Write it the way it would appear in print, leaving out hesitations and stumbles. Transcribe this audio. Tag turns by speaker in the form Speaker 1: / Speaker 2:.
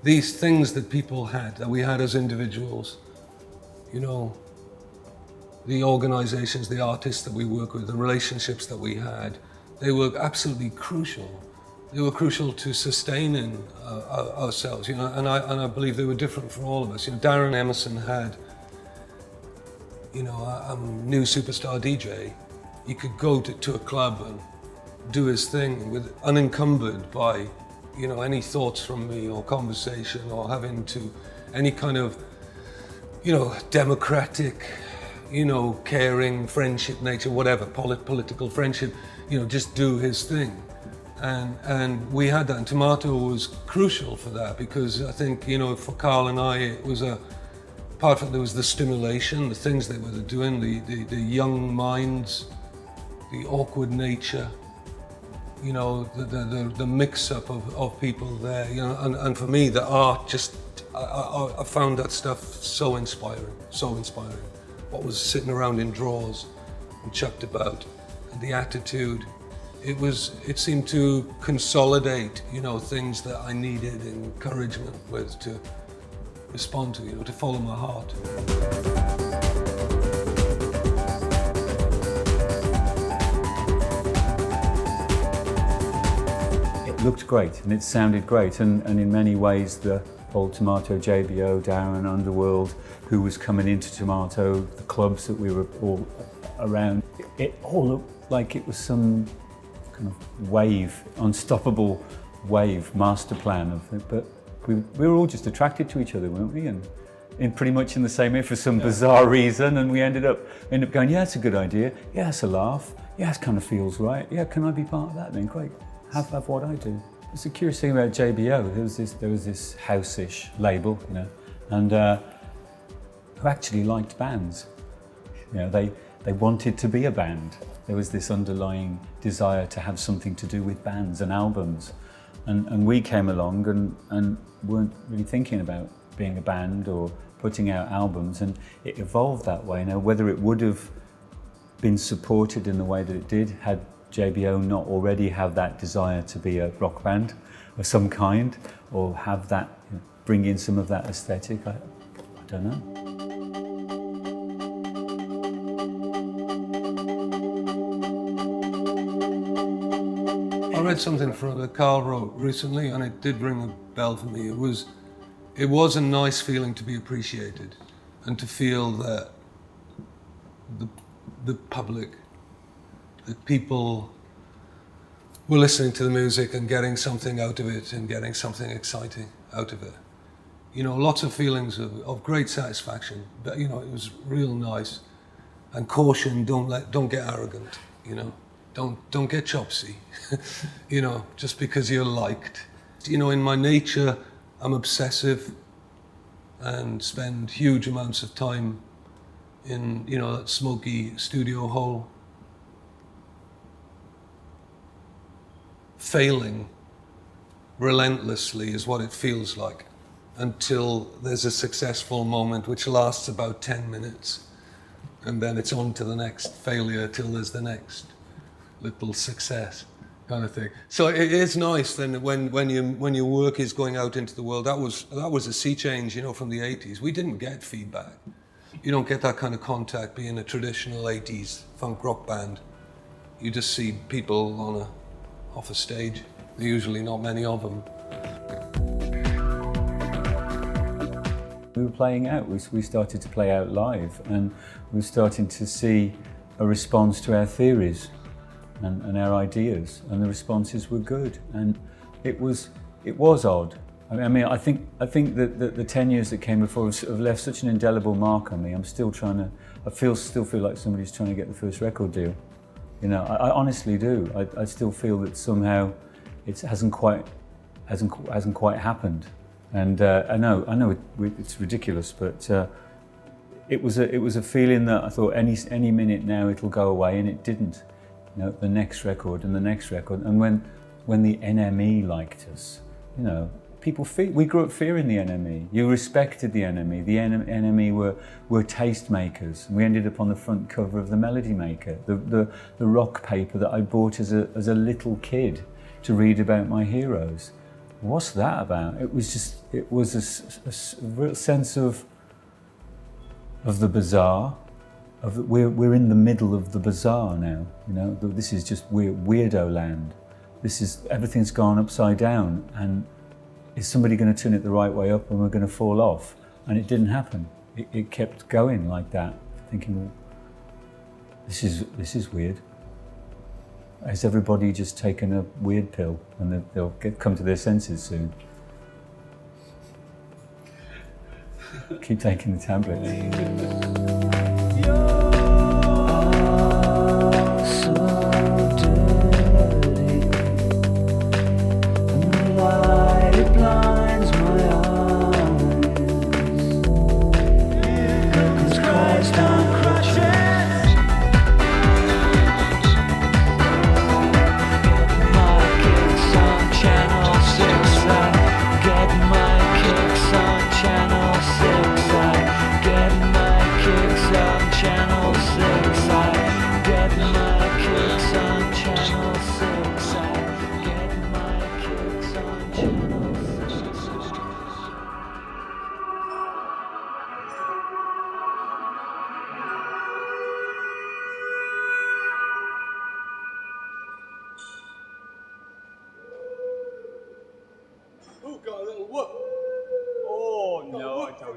Speaker 1: These things that people had, that we had as individuals, you know, the organizations, the artists that we work with, the relationships that we had, they were absolutely crucial. They were crucial to sustaining ourselves, you know, and I believe they were different for all of us. You know, Darren Emerson had, you know, a new superstar DJ. He could go to a club and do his thing with unencumbered by, you know, any thoughts from me or conversation or having to any kind of, you know, democratic, you know, caring, friendship nature, whatever, political friendship, you know, just do his thing. And we had that, and Tomato was crucial for that, because I think, you know, for Karl and I, it was apart from there was the stimulation, the things they were doing, the young minds, the awkward nature, you know, the mix-up of people there, you know, and for me, the art just, I found that stuff so inspiring, so inspiring. What was sitting around in drawers and chucked about, and the attitude, it seemed to consolidate, you know, things that I needed encouragement with to respond to, you know, to follow my heart.
Speaker 2: It looked great and it sounded great, and in many ways the whole Tomato, JBO, Darren, Underworld, who was coming into Tomato, the clubs that we were all around, it all looked like it was some kind of wave, unstoppable wave, master plan of it. But we were all just attracted to each other, weren't we? And in pretty much in the same way for some bizarre reason, and we ended up going, yeah, it's a good idea, yeah, it's a laugh, yeah, it kind of feels right, yeah, can I be part of that then? Great, have what I do. It's a curious thing about JBO, there was this house-ish label, you know, and who actually liked bands. You know, they wanted to be a band. There was this underlying desire to have something to do with bands and albums. And we came along and weren't really thinking about being a band or putting out albums, and it evolved that way. Now, whether it would have been supported in the way that it did had JBO not already have that desire to be a rock band of some kind, or have that, you know, bring in some of that aesthetic, I don't know.
Speaker 1: I read something that Karl wrote recently, and it did ring a bell for me. It was a nice feeling to be appreciated, and to feel that the public, that people were listening to the music and getting something out of it, and getting something exciting out of it. You know, lots of feelings of great satisfaction, but, you know, it was real nice. And caution, don't get arrogant, you know. Don't get chopsy, you know, just because you're liked. You know, in my nature, I'm obsessive and spend huge amounts of time in, you know, that smoky studio hole. Failing relentlessly is what it feels like, until there's a successful moment which lasts about 10 minutes. And then it's on to the next failure till there's the next little success kind of thing. So it is nice then when your work is going out into the world. That was a sea change, you know, from the 80s. We didn't get feedback. You don't get that kind of contact being a traditional 80s funk rock band. You just see people off a stage. There are usually not many of them.
Speaker 2: We were playing out. We started to play out live, and we were starting to see a response to our theories and our ideas, and the responses were good, and it was odd. I mean, I think that the 10 years that came before have left such an indelible mark on me. I'm still still feel like somebody's trying to get the first record deal. You know, I honestly do. I still feel that somehow it hasn't quite happened. And I know it's ridiculous, but it was a feeling that I thought any minute now it'll go away, and it didn't. You know, the next record and the next record, and when the NME liked us, you know, we grew up fearing the enemy. You respected the enemy. The enemy were tastemakers. We ended up on the front cover of the Melody Maker, the rock paper that I bought as a little kid to read about my heroes. What's that about? It was a real sense of the bizarre. We're in the middle of the bazaar now. You know, this is just weirdo land. Everything's gone upside down, and is somebody going to turn it the right way up and we're going to fall off? And it didn't happen. It kept going like that, thinking, well, this is weird. Has everybody just taken a weird pill and they'll come to their senses soon? Keep taking the tablets.
Speaker 3: Who got a little whoop? Oh, no, I don't.